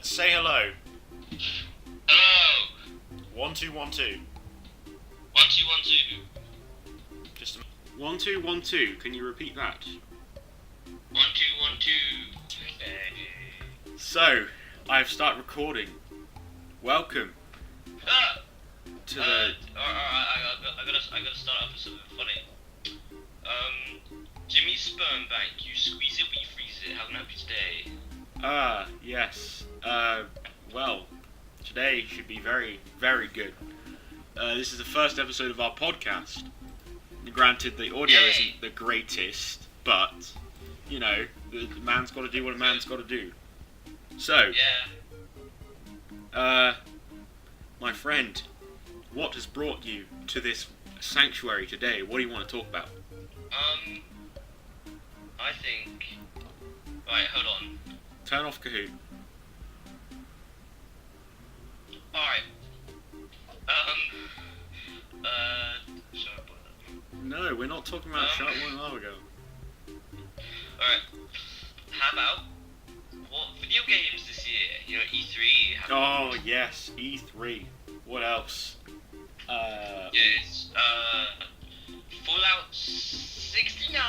Say hello. Hello. 1212. 1212. Just 1212. Can you repeat that? 1212. So, I've started recording. Welcome Ah. to the. I gotta start off with something funny. Jimmy's sperm bank. You squeeze it, we freeze it. Have an happy day. Yes. Well, today should be very, very good. This is the first episode of our podcast. Granted, the audio Yay. isn't the greatest, but, you know, the man's got to do what a man's got to do. So, Yeah. my friend, what has brought you to this sanctuary today? What do you want to talk about? I think. Right, hold on. Turn off Kahoot. Alright. Shut up. No, we're not talking about Shark 1 hour ago. Alright. How about what video games this year? You know, E3. Oh, yes, E3. What else? Yes. Fallout 69.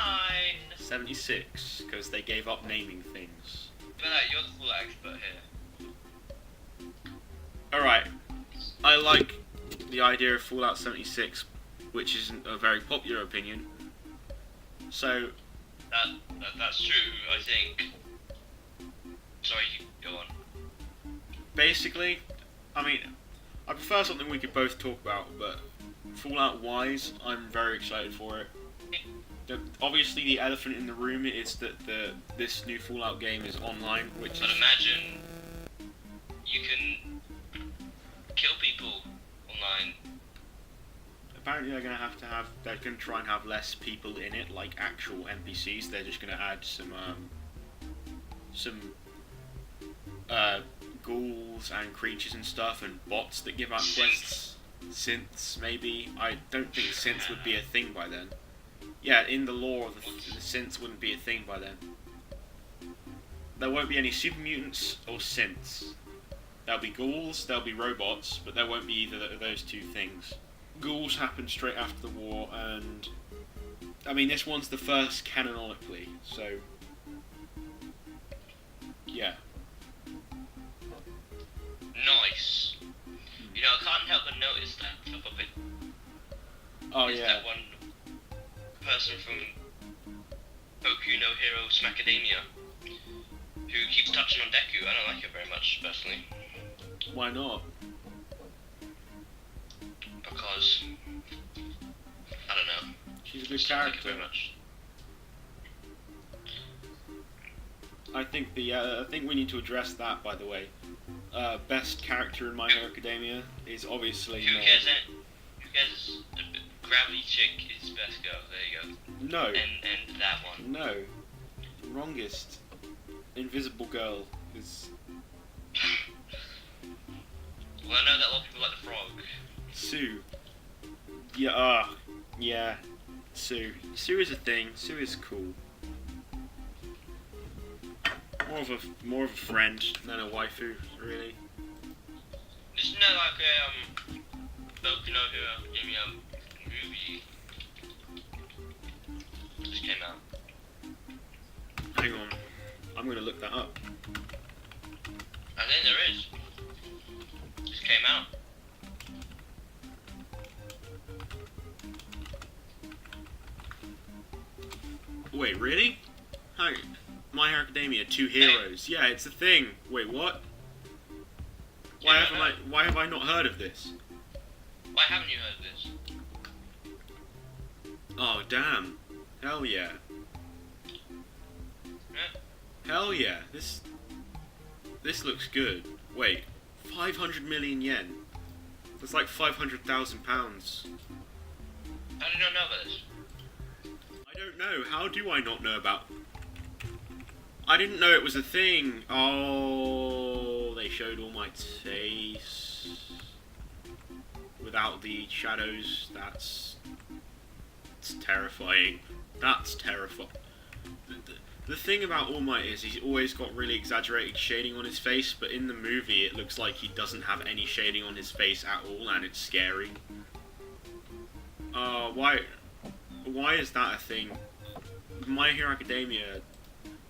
76, because they gave up naming things. Bella, you're the Fallout expert here. Alright, I like the idea of Fallout 76, which isn't a very popular opinion. So, That's true, I think. Sorry, go on. basically, I mean, I prefer something we could both talk about, but Fallout-wise, I'm very excited for it. Obviously, the elephant in the room is that this new Fallout game is online, which But is... imagine you can kill people online. Apparently they're going to try and have less people in it, like actual NPCs. They're just going to add some ghouls and creatures and stuff, and bots that give out quests. Synths, maybe. I don't think synths would be a thing by then. Yeah, in the lore of the synths wouldn't be a thing by then. There won't be any super mutants or synths. There'll be ghouls, there'll be robots, but there won't be either of those two things. Ghouls happened straight after the war, and I mean, this one's the first canonically, so yeah. Nice. You know, I can't help but notice that up a bit. Oh Is yeah. that one person from Boku no Hero Smacademia who keeps touching on Deku. I don't like it very much, personally. Why not? Because I don't know. She's a good Just don't like it character. very much. I think I think we need to address that. By the way, best character in My Hero Academia is obviously Who Meg. cares? Who cares? Gravity Chick is best girl. There you go. No, And that one. no, wrongest. Invisible Girl is Well, I know that a lot of people like the frog. Sue. Yeah, Sue. Sue is a thing. Sue is cool. More of a friend than a waifu, really. Isn't that like Boku no Hero Academia movie just came out? Hang on, I'm gonna look that up. I think there is. Just came out. Wait, really? Hi, My Hero Academia, Two Heroes. Yeah, it's a thing. Wait, what? Why have I not heard of this? Why haven't you heard of this? Oh damn! Hell yeah! Huh? Hell yeah! This looks good. Wait, 500 million yen. That's like 500,000 pounds. How did you not know about this? I don't know. How do I not know about? I didn't know it was a thing. Oh, they showed all my tastes without the shadows. That's terrifying. That's terrifying. The thing about All Might is he's always got really exaggerated shading on his face, but in the movie it looks like he doesn't have any shading on his face at all, and it's scary. Why is that a thing? My Hero Academia,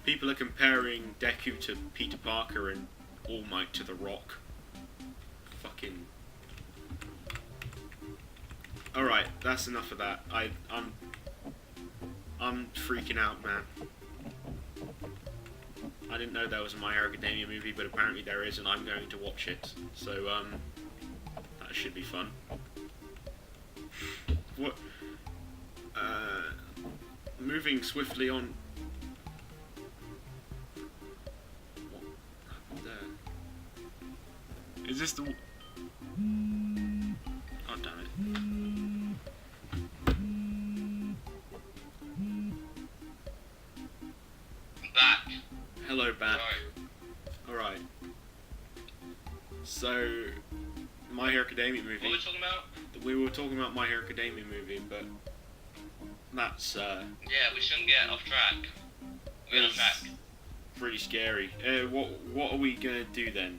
people are comparing Deku to Peter Parker and All Might to The Rock. Fucking... Alright, that's enough of that. I'm freaking out, man. I didn't know there was a My Hero Academia movie, but apparently there is, and I'm going to watch it. So, that should be fun. What? Moving swiftly on. What happened there? Is this the? Oh damn it! I'm back. Hello, back. Sorry. All right. So, My Hero Academia movie. What were we talking about? We were talking about My Hero Academia movie, but that's Yeah, we shouldn't get off track. We're on track. pretty scary. What are we gonna do then?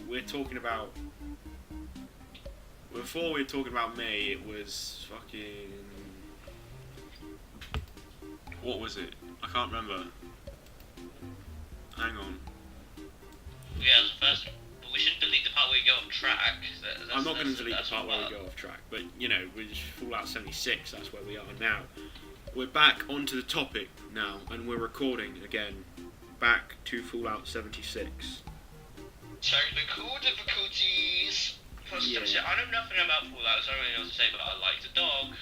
We're talking about. Before we were talking about May, it was fucking. What was it? I can't remember. Hang on. Yeah, that's the first one. But we shouldn't delete the part where we go off track. I'm not going to delete the part where we go off track, but you know, we're just Fallout 76. That's where we are now. We're back onto the topic now, and we're recording again. Back to Fallout 76. Technical difficulties. First, Yeah. I know nothing about Fallout, so I don't really know what to say, but I like the dog.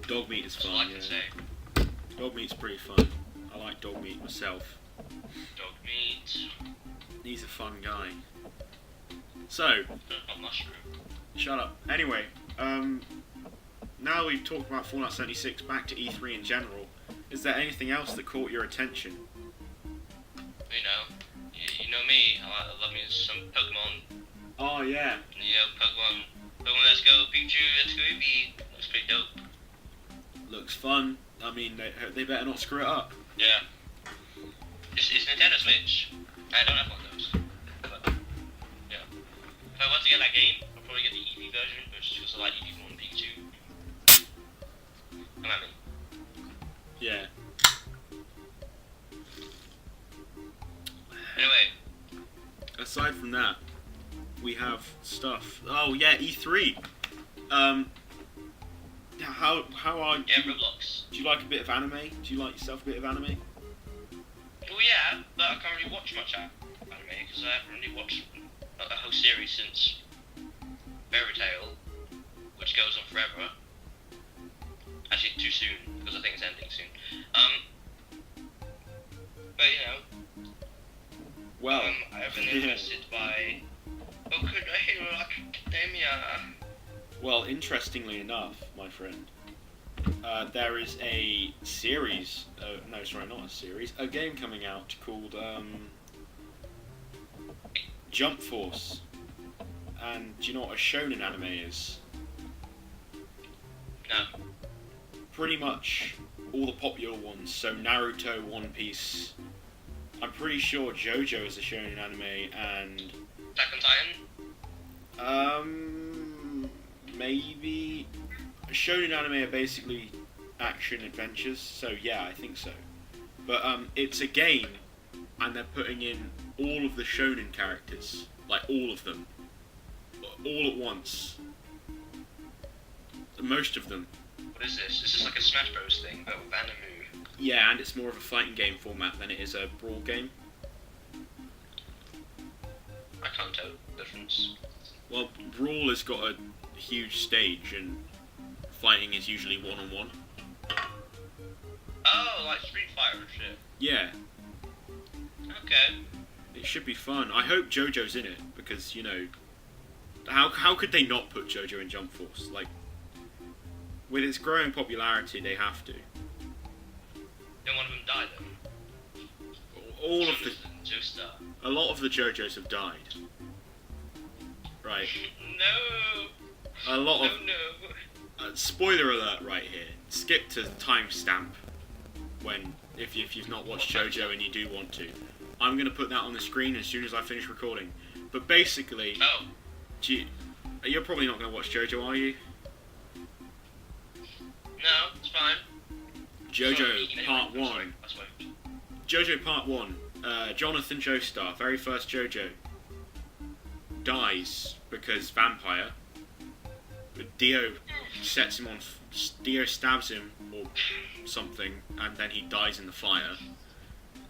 Dog meat is That's fun. all I Yeah. can say. Dog meat's pretty fun. I like dog meat myself. Dog meat. He's a fun guy. So, Not mushroom. shut up. Anyway, now we've talked about Fallout 76, back to E3 in general. Is there anything else that caught your attention? You know, you know me. I love me some Pokemon. Oh yeah. You know, Pokemon. Let's go, Pikachu. Let's go, Eevee. Looks pretty dope. Looks fun. I mean, they better not screw it up. Yeah. It's Nintendo Switch. I don't have one of those. But, yeah. If I want to get that game, I'll probably get the Eevee version, which is just like Eevee more than Pikachu. Come at me. Yeah. Anyway, Aside from that, we have stuff. Oh yeah, E3. How are you? yeah, Roblox. Do you like a bit of anime? Do you like yourself a bit of anime? Well, yeah, but I can't really watch much anime because I haven't really watched a whole series since Fairy Tail, which goes on forever. Actually, too soon because I think it's ending soon. But you know, Well, I've been interested by Boku no Hero Academia. well, interestingly enough, my friend, there is a series. No, sorry, not a series. A game coming out called Jump Force. And do you know what a shonen anime is? No. Pretty much all the popular ones. So Naruto, One Piece. I'm pretty sure JoJo is a shonen anime, and Attack on Titan? maybe shonen anime are basically action adventures. So yeah, I think so. But it's a game, and they're putting in all of the shonen characters, like all of them, all at once. Most of them. What is this? This is like a Smash Bros thing, but with anime. Yeah, and it's more of a fighting game format than it is a brawl game. I can't tell the difference. Well, brawl has got a huge stage, and fighting is usually one-on-one. Oh, like Street Fighter and shit. Yeah, Okay. it should be fun. I hope JoJo's in it, because, you know, how could they not put JoJo in Jump Force? Like, with its growing popularity, they have to. Then one of them died then. All of the, Joestar. a lot of the JoJos have died. Right. No. A lot of, No. spoiler alert right here. Skip to timestamp if you've not watched JoJo and you do want to. I'm going to put that on the screen as soon as I finish recording. But basically, Oh, you're probably not going to watch JoJo, are you? no, it's fine. JoJo Sorry, Part anyway, 1. sorry, that's fine. JoJo Part 1. Jonathan Joestar, very first JoJo, dies because vampire. But Dio sets him on. Dio stabs him or something, and then he dies in the fire.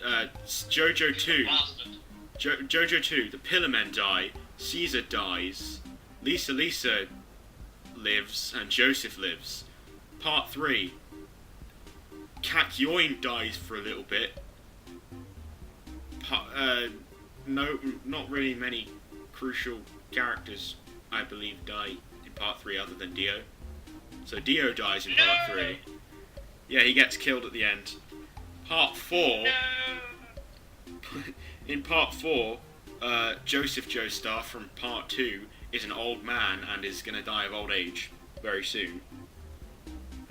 JoJo 2. Bastard. JoJo 2. The Pillar Men die. Caesar dies. Lisa lives, and Joseph lives. Part 3. Kat Yoin dies for a little bit. No, not really many crucial characters, I believe, die in Part 3 other than Dio. So Dio dies in Part 3. Yeah, he gets killed at the end. Part 4. No. In Part 4, Joseph Joestar from Part 2 is an old man and is going to die of old age very soon.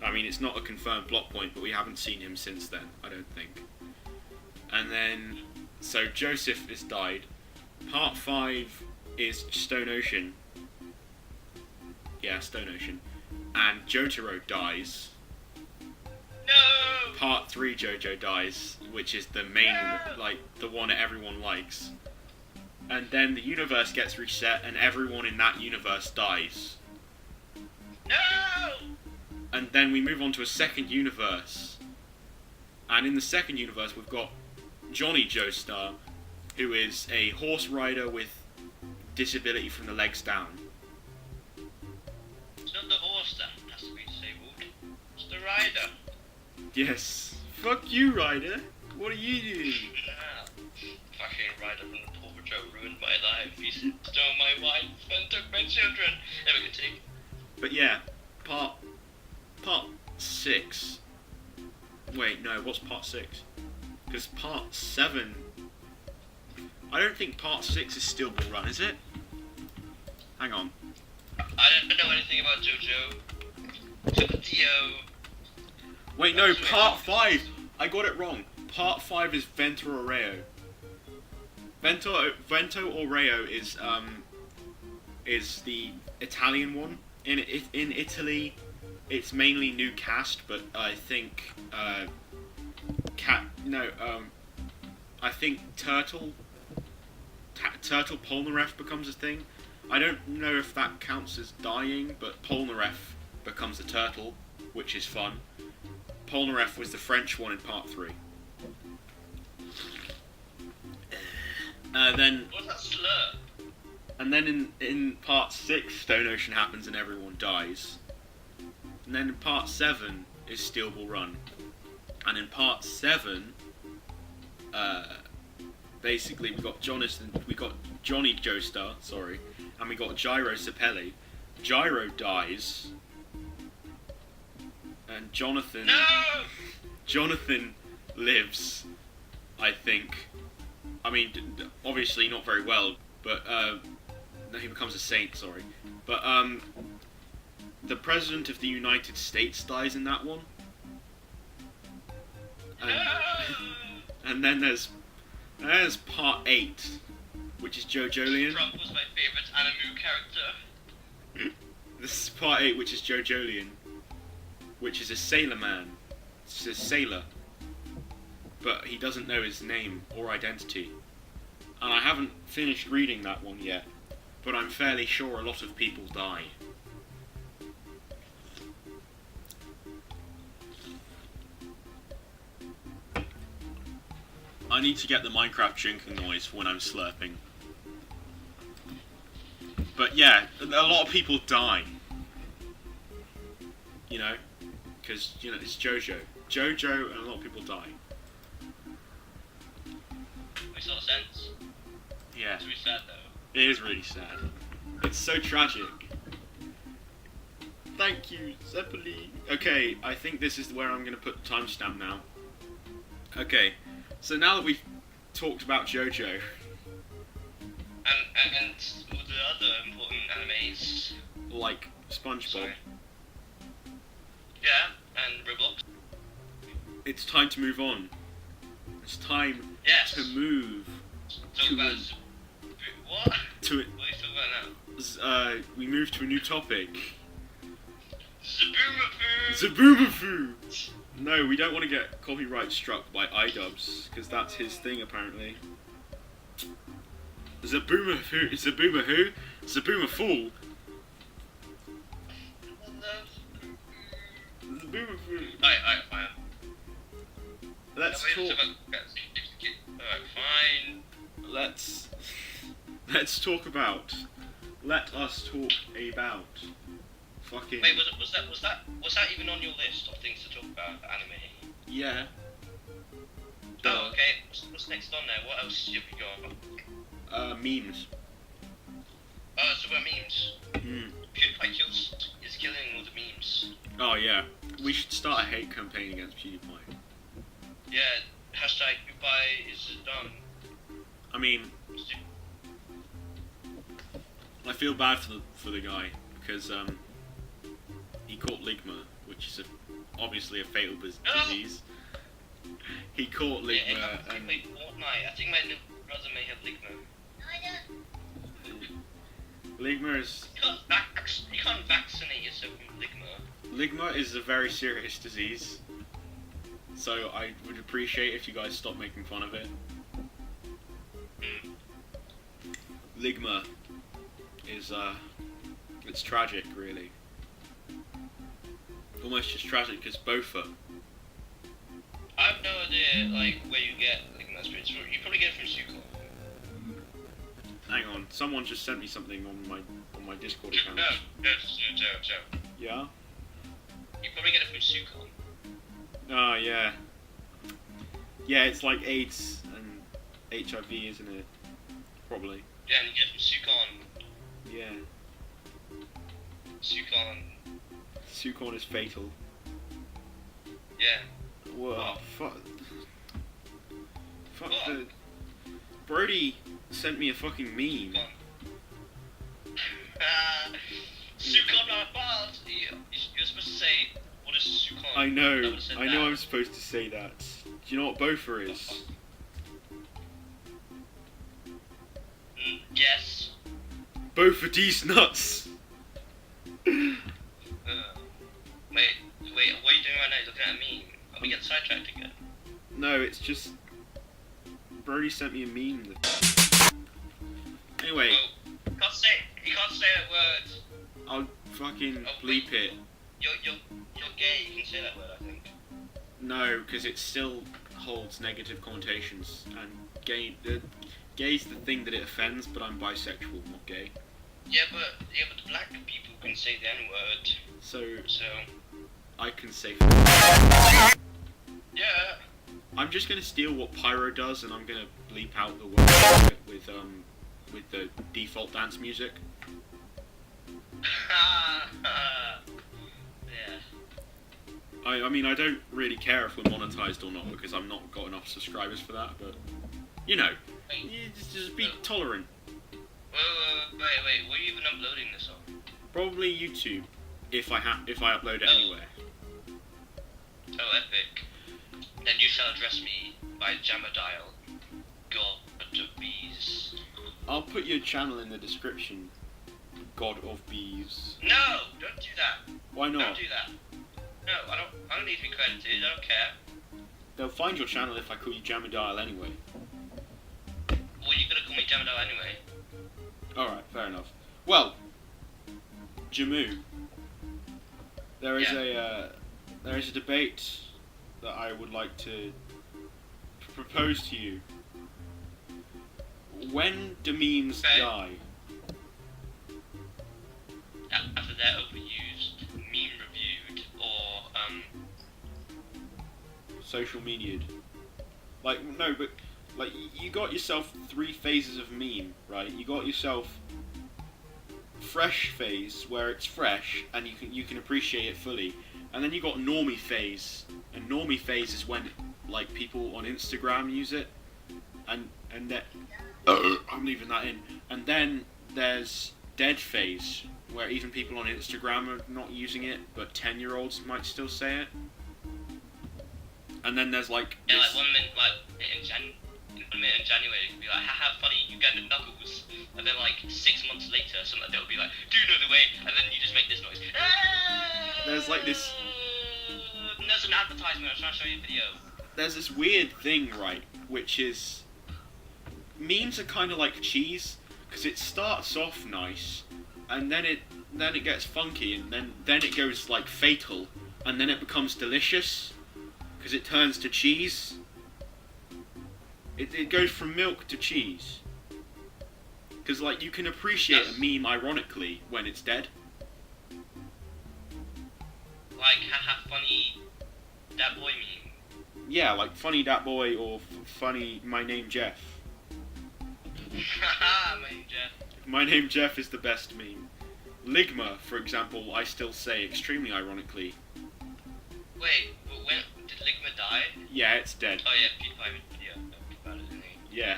I mean, it's not a confirmed plot point, but we haven't seen him since then, I don't think. And then, so Joseph has died. Part 5 is Stone Ocean. Yeah, Stone Ocean. And Jotaro dies. No. Part 3 JoJo dies, which is the main, like, the one that everyone likes. And then the universe gets reset and everyone in that universe dies. No. And then we move on to a second universe. And in the second universe we've got Johnny Joestar, who is a horse rider with disability from the legs down. It's not the horse that has to be disabled. It's the rider. Yes. Fuck you, Ryder. What are you doing? Ah, fucking rider from the Paw Patrol ruined my life. He stole my wife and took my children. Never continue. But yeah, part 6. Wait, no, what's part 6? Because part 7... I don't think part 6 is still Bull Run, is it? Hang on. I don't know anything about JoJo. Dio. Wait, no, part 5! I got it wrong. Part 5 is Vento Oreo. Vento Oreo is the Italian one. In Italy, it's mainly new cast, but I think I think Turtle Polnareff becomes a thing. I don't know if that counts as dying, but Polnareff becomes a turtle, which is fun. Polnareff was the French one in Part 3. Then What's that slur? And then in Part 6, Stone Ocean happens and everyone dies. And then in Part 7 is Steel Ball Run. And in Part 7, basically we got Johnny Joestar, and we got Gyro Sapelli. Gyro dies, and Jonathan lives, I think. I mean, obviously not very well, but no, he becomes a saint. Sorry, but the president of the United States dies in that one, and then there's Part 8, which is JoJolion. Trump was my favourite anime character. This is Part 8, which is JoJolion, which is a sailor man. It's a sailor, but he doesn't know his name or identity. And I haven't finished reading that one yet, but I'm fairly sure a lot of people die. I need to get the Minecraft drinking noise when I'm slurping. But yeah, a lot of people die. You know? Because, you know, it's JoJo. JoJo and a lot of people die. Makes a lot of sense. Yeah. It's really sad though. It is really sad. It's so tragic. Thank you, Zeppeli. Okay, I think this is where I'm going to put the timestamp now. Okay, so now that we've talked about JoJo... And all the other important animes. Like SpongeBob. Sorry. Yeah, and Roblox. It's time to move on. It's time Yes. to move Talk to about an- what? to it. What are you talking about now? We move to a new topic. Zaboomafoo! Zaboomafoo! No, we don't want to get copyright struck by iDubbbz, because that's his thing apparently. Zaboomafoo? Zaboomafoo? Zaboomafool? Zaboomafoo. Fine. Let's talk. Alright, fine. Let's talk about. Let us talk about. Fucking. Wait, was that even on your list of things to talk about anime? Yeah. Oh, okay. What's next on there? What else have you got? Memes. Oh, it's about memes. Mm. PewDiePie is killing all the memes. Oh yeah. We should start a hate campaign against PewDiePie. Yeah, hashtag PewDiePie is done. I mean, I feel bad for the guy because he caught ligma, which is obviously a fatal disease. He caught ligma Yeah, and Fortnite. I think my little brother may have ligma. ligma is You can't vaccinate yourself with ligma. ligma is a very serious disease. So I would appreciate if you guys stop making fun of it. Mm. Ligma is it's tragic really. Almost just tragic as Bofa. I have no idea, like, where you get ligma spirits from. You probably get it from Suko. Hang on, someone just sent me something on my Discord account. No. Yeah? You probably get it from Suko. Oh yeah. Yeah, it's like AIDS and HIV, isn't it? Probably. Yeah, and you get it from Sukon. Yeah. Sukon. Sukorn is fatal. Yeah. Whoa, Oh. fuck. Fuck What? the... Brody sent me a fucking meme. Sukon are bald. You're supposed to say, what is Sukon? I know, would've said I know that. I'm supposed to say that. Do you know what Bofa is? Yes. Bofa D's nuts! Wait, what are you doing right now? You're looking at me. Are we getting sidetracked again? No, it's just... Brody sent me a meme. Anyway, Well, you can't say that word. I'll fucking Oh, bleep it. You're gay, you can say that word, I think. No, because it still holds negative connotations, and gay's the thing that it offends, but I'm bisexual, not gay. Yeah, but the black people can say the N-word, So, so... I can say... Yeah. I'm just gonna steal what Pyro does, and I'm gonna bleep out the word with the default dance music. Yeah. I mean, I don't really care if we're monetized or not, because I'm not got enough subscribers for that, but... You know, you just be tolerant. Wait, where are you even uploading this on? Probably YouTube, if I upload it Oh. anywhere. Oh, epic. Then you shall address me by Jamadial, God of Bees. I'll put your channel in the description. God of Bees. No, don't do that. Why not? Don't do that. No, I don't need to be credited. I don't care. They'll find your channel if I call you Jamadial anyway. Well, you're gonna call me Jamadial anyway. Alright, fair enough. Well, Jamu, there is a debate that I would like to propose to you. When do memes Okay. die? After they're overused, meme reviewed, or Social media. Like, no, but like you got yourself 3 phases of meme, right? You got yourself fresh phase where it's fresh and you can appreciate it fully, and then you got normie phase, and normie phase is when like people on Instagram use it, and that I'm leaving that in, and then there's dead phase where even people on Instagram are not using it, but 10-year-olds might still say it. And then there's like Yeah, this, like 1 minute, in January, it could be like, haha, funny, you get the knuckles. And then like 6 months later, something they'll be like, do you know the way? And then you just make this noise. There's like this. And there's an advertisement. I was trying to show you a video. There's this weird thing, right, which is memes are kind of like cheese, because it starts off nice, and then it gets funky, and then it goes like fatal, and then it becomes delicious, because it turns to cheese. It goes from milk to cheese. Because like you can appreciate a meme ironically when it's dead. Like, haha, funny, that boy meme. Yeah, like funny dat boy or funny my name Jeff. Haha, my name Jeff. My name Jeff is the best meme. Ligma, for example, I still say extremely ironically. Wait, but when did Ligma die? Yeah, it's dead. Oh yeah, PewDiePie video about it, isn't he? Yeah.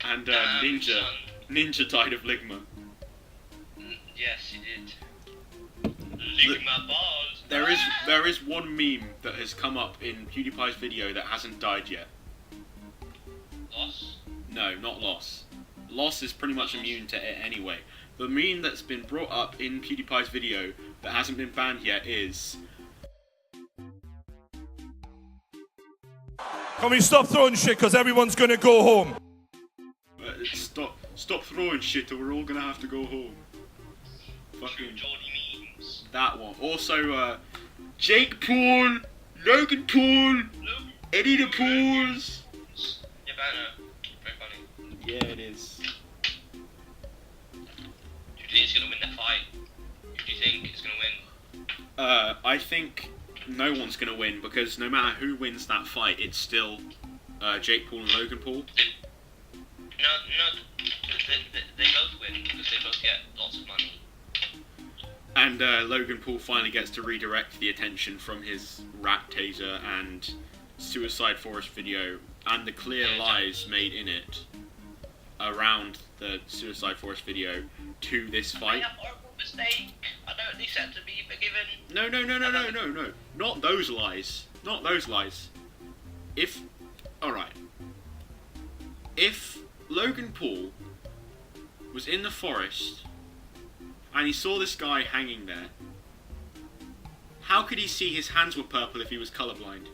And Damn, Ninja. son. Ninja died of Ligma. Yes, he did. Ligma balls. There is one meme that has come up in PewDiePie's video that hasn't died yet. Loss? No, not Loss. Loss is pretty much immune to it anyway. The meme that's been brought up in PewDiePie's video that hasn't been banned yet is... Can we stop throwing shit because everyone's gonna go home? Stop throwing shit or we're all gonna have to go home. Fucking Geordie memes. that one. Also, Jake Paul, Logan Paul, Eddie the Pauls. Yeah, banner. Very funny. Yeah, it is. Do you think he's gonna win that fight? Who do you think is gonna win? I think no one's gonna win because no matter who wins that fight, it's still Jake Paul and Logan Paul. No, they both win because they both get lots of money. And Logan Paul finally gets to redirect the attention from his rat taser and Suicide Forest video and the clear lies made in it around the Suicide Forest video to this I fight. made a horrible mistake. I don't deserve to be forgiven. No. Not those lies. Not those lies. Alright. If Logan Paul was in the forest and he saw this guy hanging there, how could he see his hands were purple if he was colorblind?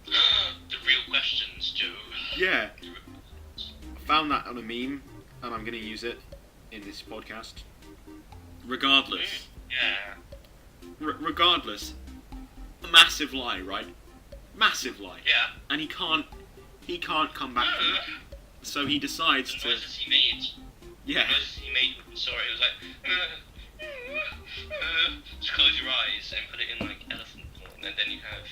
The real questions, Joe. Yeah. I found that on a meme and I'm going to use it in this podcast. Regardless. Yeah. Regardless. A massive lie, right? Massive lie. Yeah. And he can't come back from that. So he decides The to... noises he made. Yeah. The noises he made when he saw it, it was like... just close your eyes and put it in like elephant form, and then you have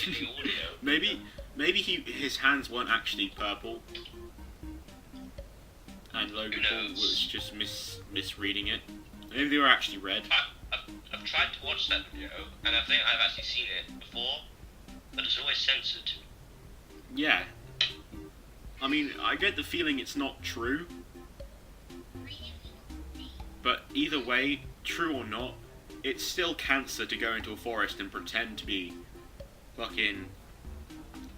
the audio. Maybe his hands weren't actually purple. And Logan Paul was just misreading it. Maybe they were actually red. I've tried to watch that video, and I think I've actually seen it before, but it's always censored. Yeah. I mean, I get the feeling it's not true. But either way, true or not, it's still cancer to go into a forest and pretend to be fucking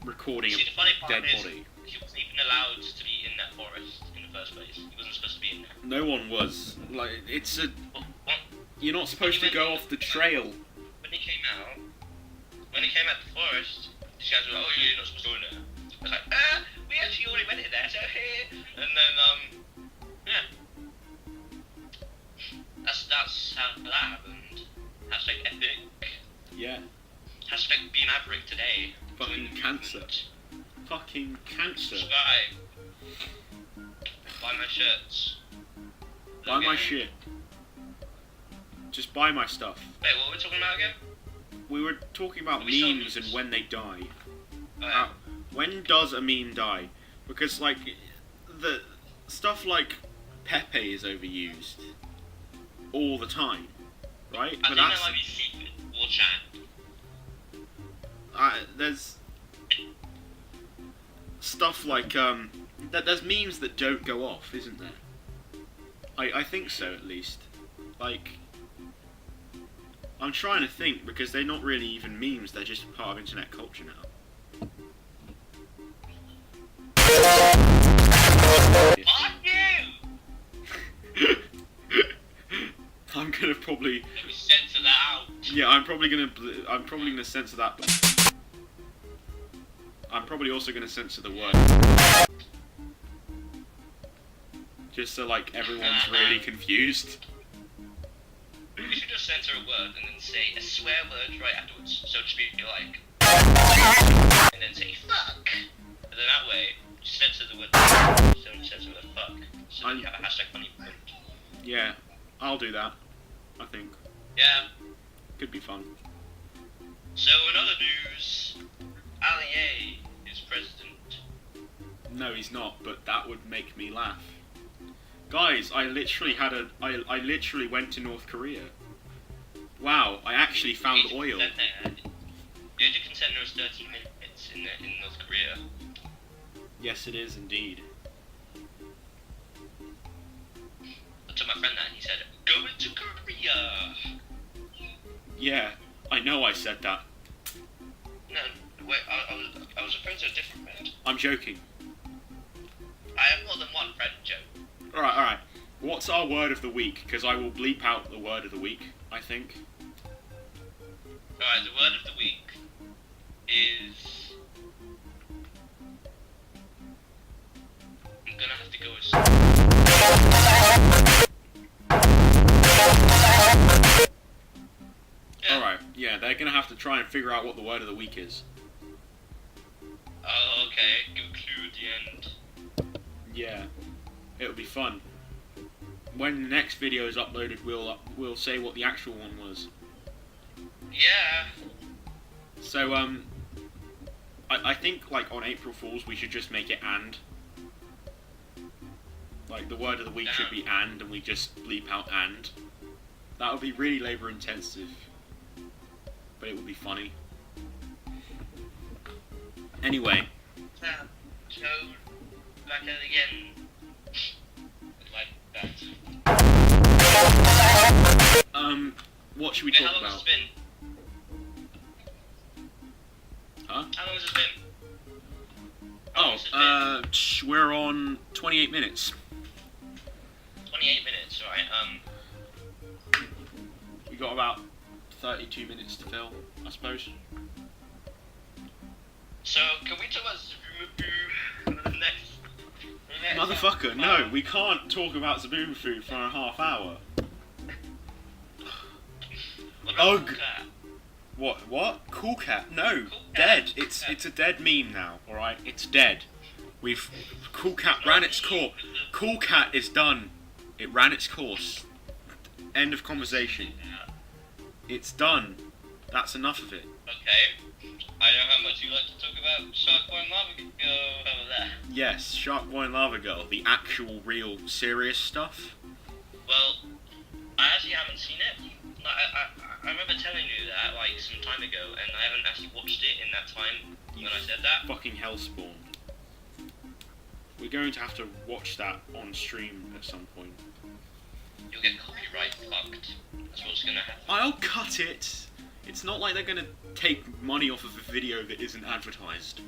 recording See, the funny a part dead is, body. he wasn't even allowed to be in that forest in the first place. He wasn't supposed to be in there. No one was. Like, it's a... What? You're not supposed to go off the trail. When he came out the forest, these guys were like, oh, you're not supposed to go in there. I was like, we actually already went in there, so here. And then, yeah. That's how that happened. Hashtag epic. Yeah. Hashtag be Maverick today. Fucking cancer. Fucking cancer. Subscribe. Buy my shirts. Buy my Okay. shit. Just buy my stuff. Wait, what were we talking about again? We were talking about We saw memes and memes. when they die. Oh, yeah. When does a meme die? Because, like, the stuff like Pepe is overused all the time, right? I think that might be secret or chat. There's stuff like there's memes that don't go off, isn't there? I think so, at least. Like, I'm trying to think because they're not really even memes; they're just part of internet culture now. probably. Let me censor that out. Yeah, I'm probably gonna censor that. But I'm probably also gonna censor the word. Just so like everyone's really confused. We should just censor a word and then say a swear word right afterwards. So to speak, you're like, and then say fuck. And then that way, censor the word. So censor the word fuck. So then you have a hashtag funny moment. Yeah, I'll do that. I think Yeah. could be fun. So in other news, Ali A is president. No, he's not. But that would make me laugh. Guys, I literally went to North Korea. Wow, I actually found oil. The Egyptian center is 30 minutes in North Korea. Yes, it is indeed. I told my friend that and he said, "Go into Korea." Yeah, I know I said that. No, wait, I was referring to a different friend. I'm joking. I have more than one friend, Joe. Alright. What's our word of the week? Because I will bleep out the word of the week, I think. Alright, the word of the week is... I'm gonna have to go with... Yeah. Alright, yeah, they're gonna have to try and figure out what the word of the week is. Oh, okay. Give a clue at the end. Yeah, it'll be fun. When the next video is uploaded, we'll say what the actual one was. Yeah. So, I think, like, on April Fool's, we should just make it and. Like, the word of the week should be and we just bleep out and. That would be really labour intensive. But it would be funny. Anyway. So, back at it again. Like that. What should we Wait, talk how long has about? it been? Huh? How long has it been? How long has it been? We're on 28 minutes. 28 minutes, right? We got about 32 minutes to fill, I suppose. So, can we talk about Zubumafu for the next Motherfucker, no, we can't talk about Zaboomafoo for a half hour. What about Ugh. Cat? What? Cool Cat? No, Cool dead. Cat. It's a dead meme now, alright? It's dead. Cool Cat ran its course. Cool Cat is done. It ran its course. End of conversation. It's done. That's enough of it. Okay. I know how much you like to talk about Shark Boy and Lava Girl over there. Yes, Shark Boy and Lava Girl, the actual, real, serious stuff. Well, I actually haven't seen it. I remember telling you that like some time ago, and I haven't actually watched it in that time when I said that. Fucking Hellspawn. We're going to have to watch that on stream at some point. You'll get copyright fucked. That's what's gonna happen. I'll cut it! It's not like they're gonna take money off of a video that isn't advertised.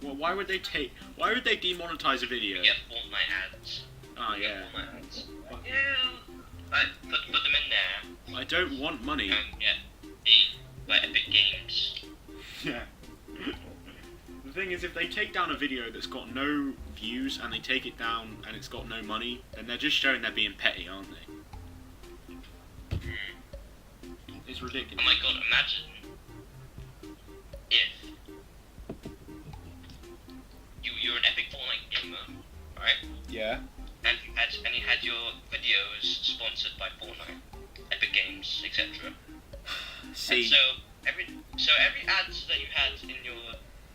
Well, why would they demonetize a video? You get Fortnite ads. Ah, You get yeah. Fortnite ads. Yeah. Right, put them in there. I don't want money. And get like Epic Games. Yeah. The thing is, if they take down a video that's got no views and they take it down and it's got no money, then they're just showing they're being petty, aren't they? It's ridiculous. Oh my god, imagine if you're an epic Fortnite gamer, right? Yeah. And you had your videos sponsored by Fortnite, Epic Games, etc. See. And so every ads that you had in your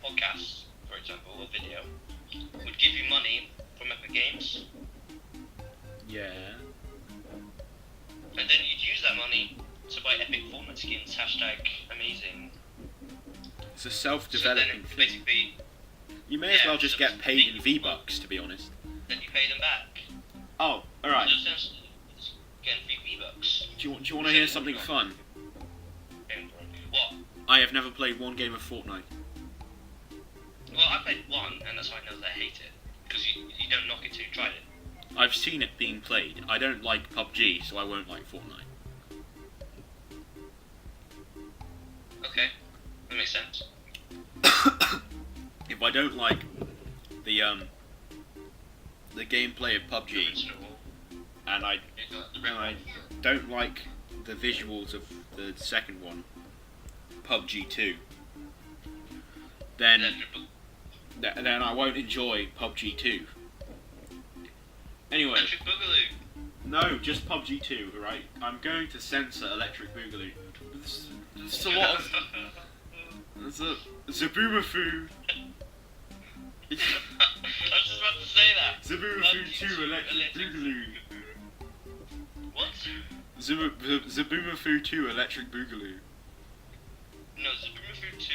podcast, for example, or video, would give you money from Epic Games, Yeah. and then you'd use that money to buy epic Fortnite skins. #amazing. It's a So then self-developing it thing. basically, You may as yeah, well just so get it's paid in completely V-Bucks, to be honest. then you pay them back. Oh, alright. Just getting free V-Bucks. Do you want to hear something fun? What? I have never played one game of Fortnite. Well, I played one, and that's why I know that I hate it. Because you don't knock it till you tried it. I've seen it being played. I don't like PUBG, so I won't like Fortnite. Okay, that makes sense. If I don't like the gameplay of PUBG, Reasonable. and I You got the red one. don't like the visuals of the second one, PUBG 2, then Electric Bo- then I won't enjoy PUBG 2. Anyway, Electric Boogaloo. no, just PUBG 2, right? I'm going to censor Electric Boogaloo. There's a lot of... There's a Zaboomafoo. I was just about to say that. Zaboomafoo 2 Electric Boogaloo. What? Zaboomafoo 2 Electric Boogaloo. No, Zaboomafoo 2,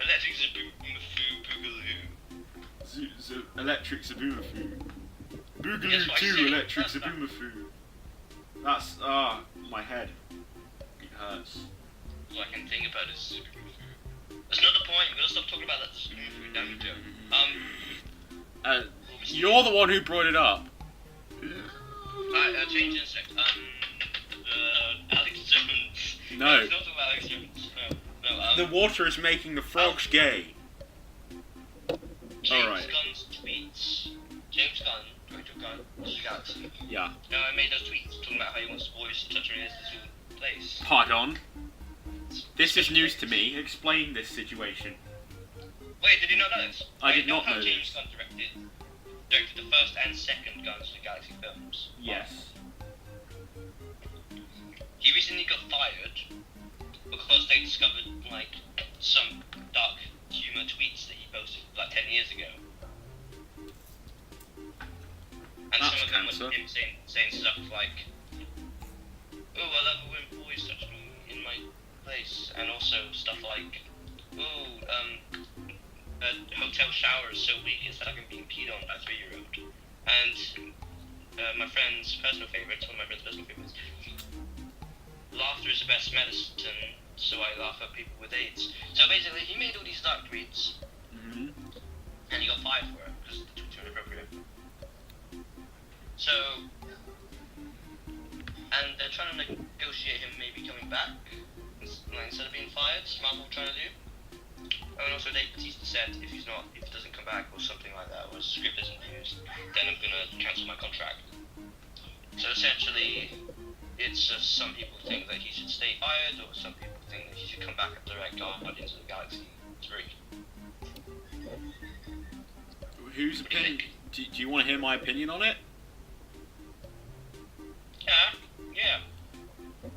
Electric Zaboomafoo Boogaloo. Electric Zaboomafoo. Boogaloo Yes, I 2 see. Electric That's that. Zaboomafoo. That's, my head. It hurts. All I can think about is Zaboomafoo. That's not the point, we're gonna stop talking about that Zaboomafoo, damn you, Joe. You're the one who brought it up. Alright, change in a sec. Alex Jones. No. Let's not talk about Alex Jones. No, The water is making the frogs gay. James alright. Gunn's tweets. James Gunn, director of Guardians of the Galaxy. Yeah. I made those tweets talking about how he wants boys to touch on his little place. Pardon? This is news to me. Explain this situation. Wait, did you not know this? I did know not how know James this. Gunn directed the first and second Guardians of the Galaxy films. Yes. He recently got fired because they discovered like some dark humor tweets that he posted like 10 years ago. And That's some of them cancer. were him saying stuff like, "Oh, I love it when boys touch me in my place," and also stuff like, "Oh, a hotel shower is so weak it's like I'm being peed on by a 3-year-old." And my friend's personal favourite, one of my friend's personal favourites, laughter is the best medicine, so I laugh at people with AIDS. So basically, he made all these dark tweets, Mm-hmm. and he got fired for it because the tweets were inappropriate. So, and they're trying to negotiate him maybe coming back instead of being fired. Marvel trying to do. Oh, and also Dave Bautista said if he doesn't come back or something like that, or his script isn't used, then I'm gonna cancel my contract. So essentially, it's some people think that he should stay fired, or some people think that he should come back and direct Guardians of the Galaxy 3. Whose What do you opinion? think? Do you want to hear my opinion on it? Yeah.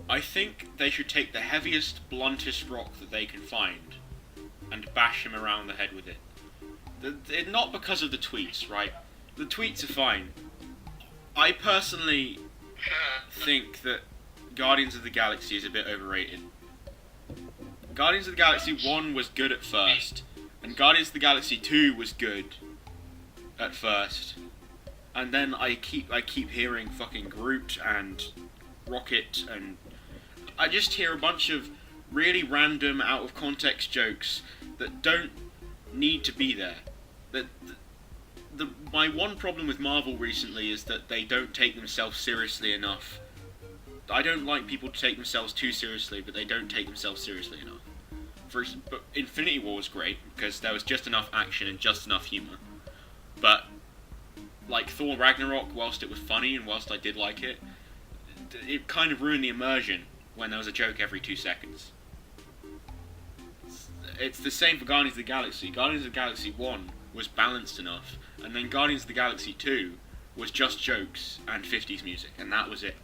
I think they should take the heaviest, bluntest rock that they can find and bash him around the head with it. Not because of the tweets, right? The tweets are fine. I personally think that Guardians of the Galaxy is a bit overrated. Guardians of the Galaxy 1 was good at first, and Guardians of the Galaxy 2 was good at first. And then I keep hearing fucking Groot and Rocket, and I just hear a bunch of really random, out of context jokes that don't need to be there. My one problem with Marvel recently is that they don't take themselves seriously enough. I don't like people to take themselves too seriously, but they don't take themselves seriously enough. But Infinity War was great because there was just enough action and just enough humor. But like Thor Ragnarok, whilst it was funny and whilst I did like it, it kind of ruined the immersion when there was a joke every 2 seconds. It's the same for Guardians of the Galaxy. Guardians of the Galaxy 1 was balanced enough, and then Guardians of the Galaxy 2 was just jokes and 50s music, and that was it.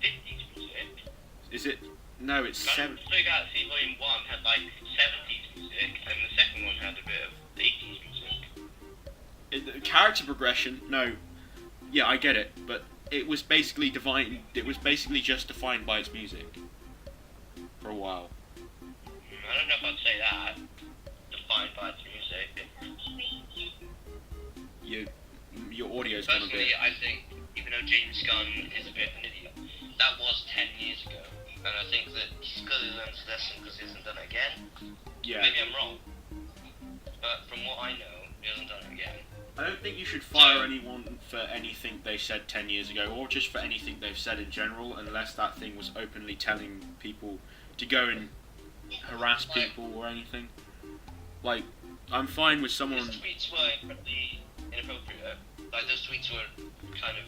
50s music. Is it? No, it's Guardians of the Galaxy Volume 1 had like 70s music, and the second one had a bit of 80s music. Character progression. No, yeah, I get it, but it was basically defined. It was basically just defined by its music for a while. I don't know if I'd say that. Defined by its music. Your audio's gone a bit. Personally, I think, even though James Gunn is a bit of an idiot, that was 10 years ago. And I think that he's got to learn his lesson because he hasn't done it again. Yeah. Maybe I'm wrong. But from what I know, he hasn't done it again. I don't think you should fire anyone for anything they said 10 years ago, or just for anything they've said in general, unless that thing was openly telling people to go and harass people or anything. Like, I'm fine with someone... His tweets were incredibly inappropriate. Like, those tweets were kind of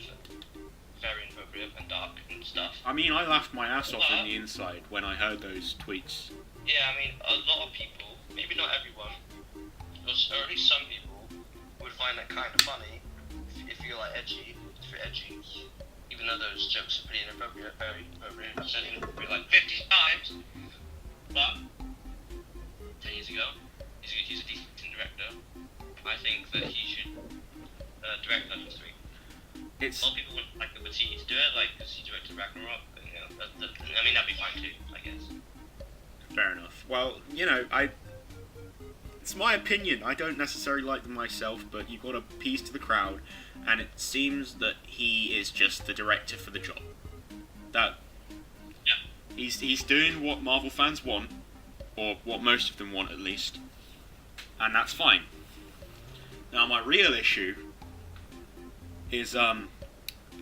very inappropriate and dark and stuff. I mean, I laughed my ass off on the inside when I heard those tweets. Yeah, I mean, a lot of people, maybe not everyone, or at least some people, would find that kind of funny if you're like edgy, if you're edgy. Even though those jokes are pretty inappropriate, very inappropriate. I've said inappropriate like 50 times. But 10 years ago, he's a decent director. I think that he should direct Legends 3. A lot of people wouldn't like the Batini to do it, like, because he directed Ragnarok, and, you know, I mean, that'd be fine too, I guess. Fair enough. Well, you know, it's my opinion. I don't necessarily like them myself, but you've got to appease to the crowd, and it seems that he is just the director for the job. Yeah. He's doing what Marvel fans want, or what most of them want at least, and that's fine. Now, my real issue is how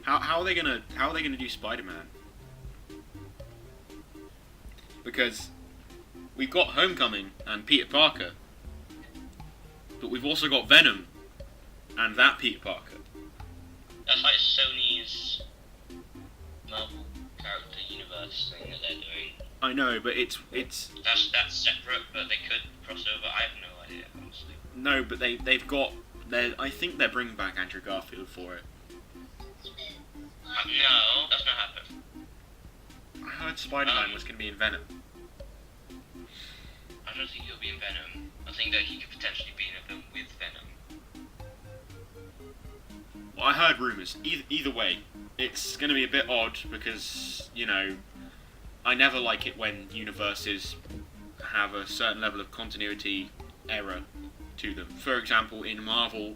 are they gonna do Spider-Man? Because we've got Homecoming and Peter Parker, but we've also got Venom and that Peter Parker. That's like Sony's Marvel character universe thing that they're doing. I know, but it's that's separate, but they could cross over. I have no idea, honestly. No, but they've got I think they're bringing back Andrew Garfield for it. No, that's not happening. I heard Spider-Man was going to be in Venom. I don't think he'll be in Venom. I think that he could potentially be in a film with Venom. Well, I heard rumours. Either way, it's going to be a bit odd because, you know, I never like it when universes have a certain level of continuity error to them. For example, in Marvel,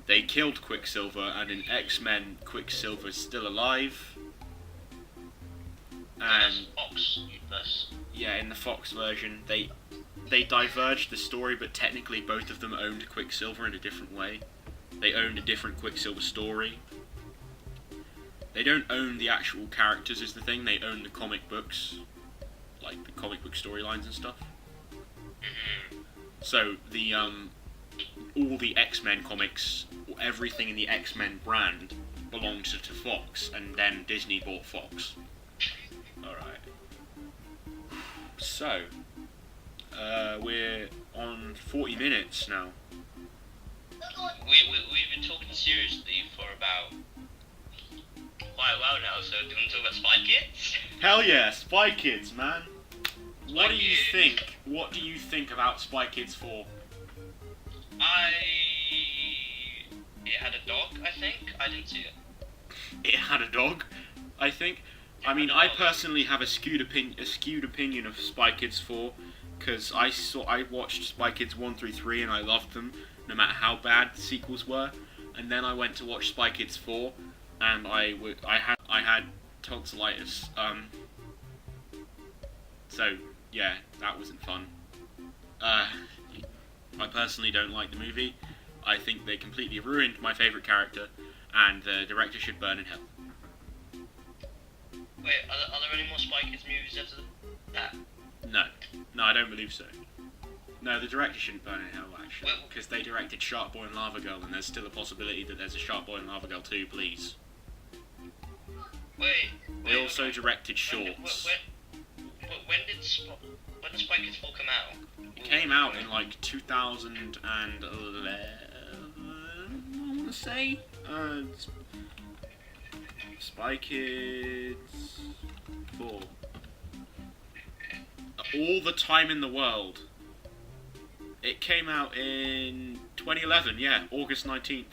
they killed Quicksilver, and in X-Men, Quicksilver's still alive. And Fox universe. Yeah, in the Fox version, they diverged the story, but technically both of them owned Quicksilver in a different way. They owned a different Quicksilver story. They don't own the actual characters is the thing, they own the comic books. Like, the comic book storylines and stuff. So, the, all the X-Men comics, everything in the X-Men brand belongs to Fox, and then Disney bought Fox. Alright. So, we're on 40 minutes now. We've been talking seriously for about quite a while now, so do you want to talk about Spy Kids? Hell yeah, Spy Kids, man. What do you Kids. think? What do you think about Spy Kids 4? It had a dog, I think. I didn't see it. It had a dog, I think. I mean, I personally have a skewed opinion of Spy Kids 4, because I watched Spy Kids 1 through 3 and I loved them, no matter how bad the sequels were. And then I went to watch Spy Kids 4, and I had tonsillitis. So yeah, that wasn't fun. I personally don't like the movie. I think they completely ruined my favourite character, and the director should burn in hell. Wait, are there any more Spy Kids movies after that? No, I don't believe so. No, the director shouldn't burn in hell, actually, because they directed Shark Boy and Lava Girl, and there's still a possibility that there's a Shark Boy and Lava Girl 2, please. They also directed shorts. When did Spy Kids 4 come out? It came out in like 2011, I want to say. Spy Kids 4. All the time in the world. It came out in 2011, yeah, August 19th.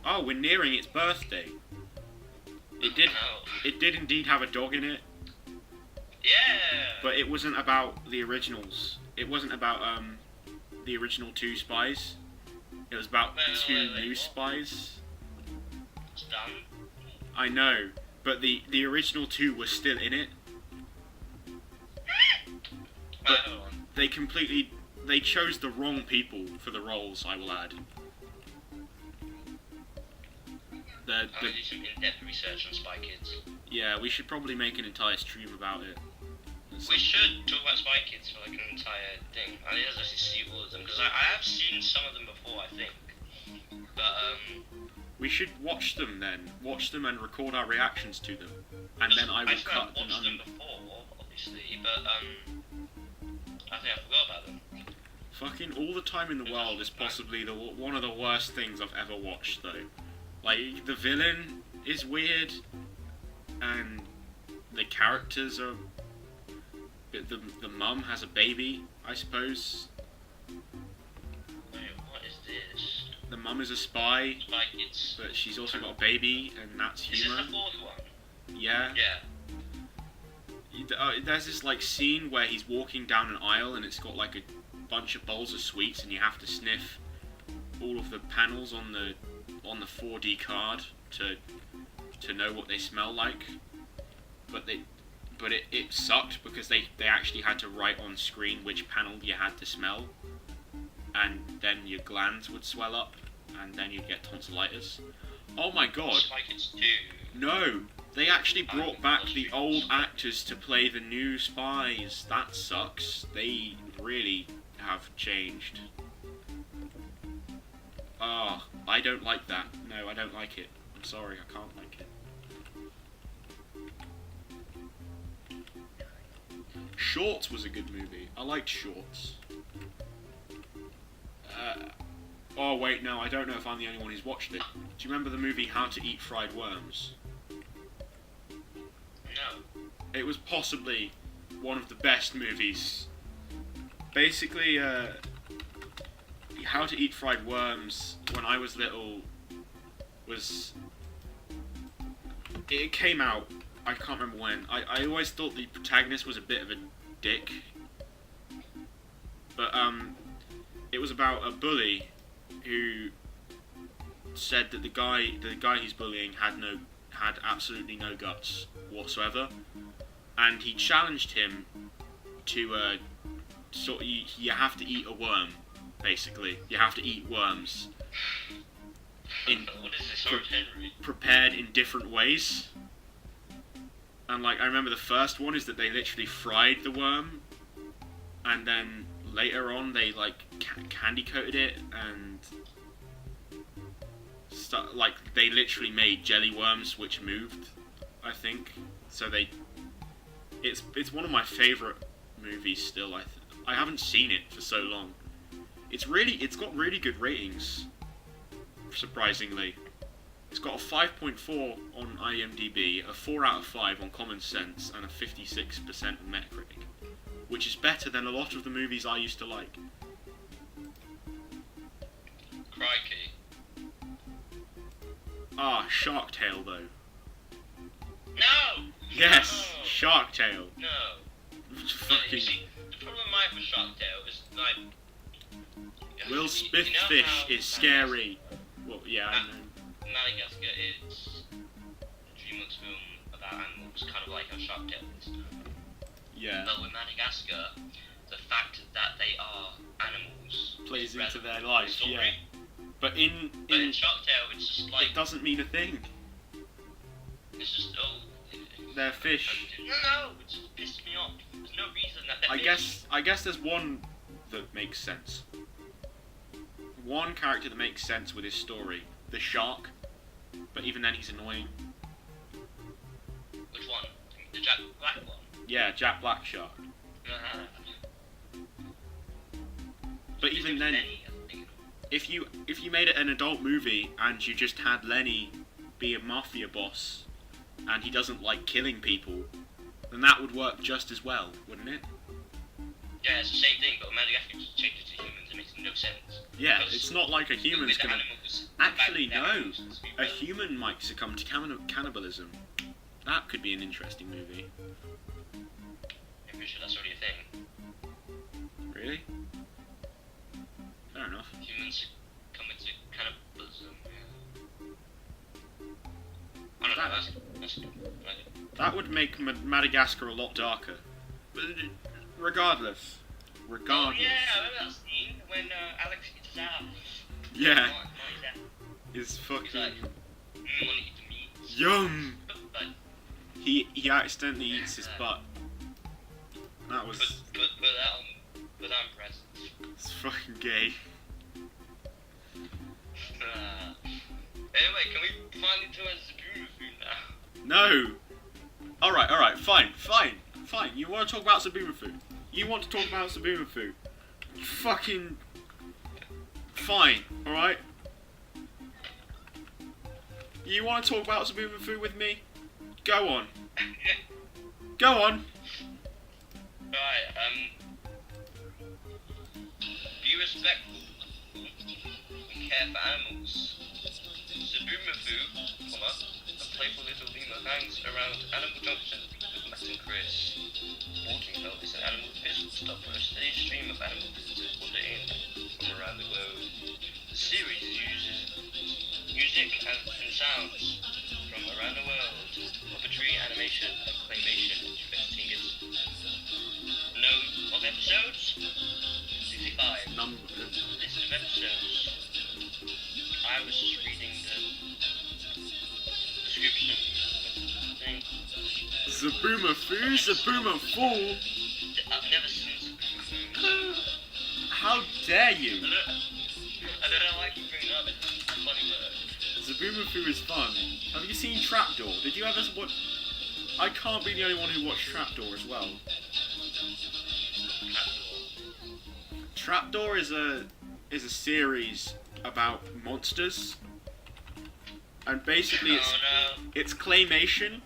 Oh, we're nearing its birthday. It did indeed have a dog in it. Yeah! But it wasn't about the originals. It wasn't about the original two spies. It was about two new spies. It's done. I know, but the original two were still in it. But they chose the wrong people for the roles, I will add. The, I'm gonna do some in-depth research on Spy Kids. yeah, we should probably make an entire stream about it. We should talk about Spy Kids for like an entire thing. I need to actually see all of them because I have seen some of them before, I think. But We should watch them then. Watch them and record our reactions to them. And then I will think cut I've watched them before, obviously, but I think I forgot about them. Fucking All the Time in the World is possibly one of the worst things I've ever watched, though. Like, the villain is weird, and the characters are... The mum has a baby, I suppose. Wait, what is this? The mum is a spy, Spy Kids. but she's also got a baby, and that's Is this human. the fourth one? Yeah. Yeah. There's this like scene where he's walking down an aisle and it's got like a bunch of bowls of sweets and you have to sniff all of the panels on the 4D card to know what they smell like. But it sucked because they actually had to write on screen which panel you had to smell, and then your glands would swell up and then you'd get tonsillitis. Oh my god. Spy Kids 2. No, they actually brought back the old actors to play the new spies. That sucks. They really have changed. Ah, I don't like that. No, I don't like it. I'm sorry, I can't like it. Shorts was a good movie. I liked Shorts. Oh wait, no, I don't know if I'm the only one who's watched it. Do you remember the movie How to Eat Fried Worms? No. It was possibly one of the best movies. Basically, How to Eat Fried Worms, when I was little, was... It came out, I can't remember when. I always thought the protagonist was a bit of a dick. But, it was about a bully who said that the guy he's bullying had absolutely no guts whatsoever, and he challenged him to you have to eat a worm, basically. You have to eat worms What is this, Lord Henry? prepared in different ways. And like I remember the first one is that they literally fried the worm, and then later on they like candy coated it and like they literally made jelly worms which moved, I think. So it's one of my favorite movies still. I haven't seen it for so long. It's got really good ratings, surprisingly. It's got a 5.4 on IMDb, a 4 out of 5 on Common Sense, and a 56% on Metacritic, which is better than a lot of the movies I used to like. Crikey. Ah, Shark Tale though. No! Yes, No! Shark Tale. No. No, you Fucking see, the problem I have with Shark Tale is, like... Will Smith you know fish how is scary. Well, yeah, I know. Madagascar is a DreamWorks film about animals, kind of like how Shark Tale is. Yeah, But with Madagascar, the fact that they are animals plays is into their relevant to the life. story. Yeah, but in But in Shark Tale, it's just like it doesn't mean a thing. it's just They're fish. No, it just pissed me off. There's no reason that they're fish. I guess there's one that makes sense. One character that makes sense with his story, the shark. But even then, he's annoying. Which one? The Jack Black one? Yeah, Jack Black shark. But even then, if you made it an adult movie and you just had Lenny be a mafia boss and he doesn't like killing people, then that would work just as well, wouldn't it? Yeah, it's the same thing, but Madagascar just changed it to humans. It makes no sense. Yeah, Because it's not like a human's with the gonna... animals, Actually, the fact no. that animals must be A relevant. human might succumb to cannibalism. That could be an interesting movie. I'm pretty sure that's already a thing. Really? Fair enough. Humans come into cannibalism. I don't know, that's right. That would make Madagascar a lot darker. But regardless. Oh yeah, I remember that scene when Alex gets his ass. Yeah. Oh, he's Is fucking... Want to eat the meat. Yum! But He accidentally eats his butt. That was... put that on presents. It's fucking gay. Anyway, can we finally do a Zabuma food now? No! Alright, fine. You want to talk about Zabumafu? You want to talk about Zabumafu? Fucking... Fine, alright? You want to talk about Zabumafu with me? Go on. Go on. Right, be respectful and care for animals. Zabumafu, a playful little lemur, hangs around Animal Junction with Matt and Chris. Sporting Hill is an animal pit stop for a steady stream of animal visitors wander in from around the globe. The series uses music and sounds from around the world, puppetry, animation, and claymation to entertain it. Note of episodes? 65. List of episodes. I was just reading the description of the thing. Zabumafu? I've never seen Zabumafu. How dare you? I don't know why I keep bringing it up. It's a funny word. Zabumafu is fun. Have you seen Trapdoor? Did you ever watch... I can't be the only one who watched Trapdoor as well. Trapdoor is a series about monsters, and basically it's claymation.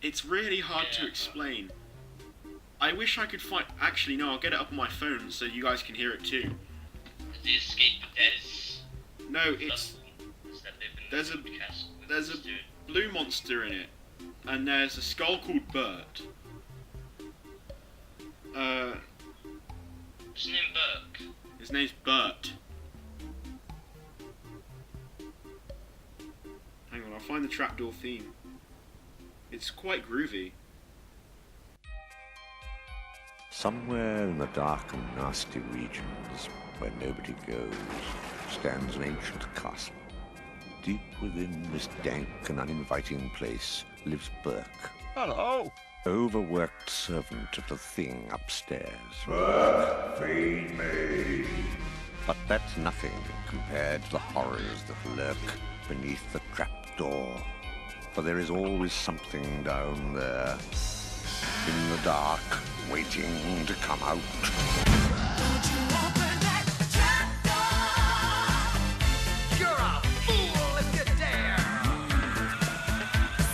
It's really hard to explain. I wish I could find. Actually, no, I'll get it up on my phone so you guys can hear it too. The Escape Des. No, it's there's a blue monster in it, and there's a skull called Bert. What's his name? Burke. His name's Bert. Hang on, I'll find the Trapdoor theme. It's quite groovy. Somewhere in the dark and nasty regions where nobody goes stands an ancient castle. Deep within this dank and uninviting place lives Burke. Hello. Overworked servant of the thing upstairs. Burke, feed me. But that's nothing compared to the horrors that lurk beneath the trapdoor. For there is always something down there, in the dark, waiting to come out. Don't you open that trapdoor? You're a fool if you dare.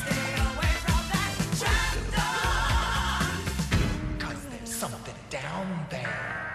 Stay away from that trapdoor. 'Cause there's something down there.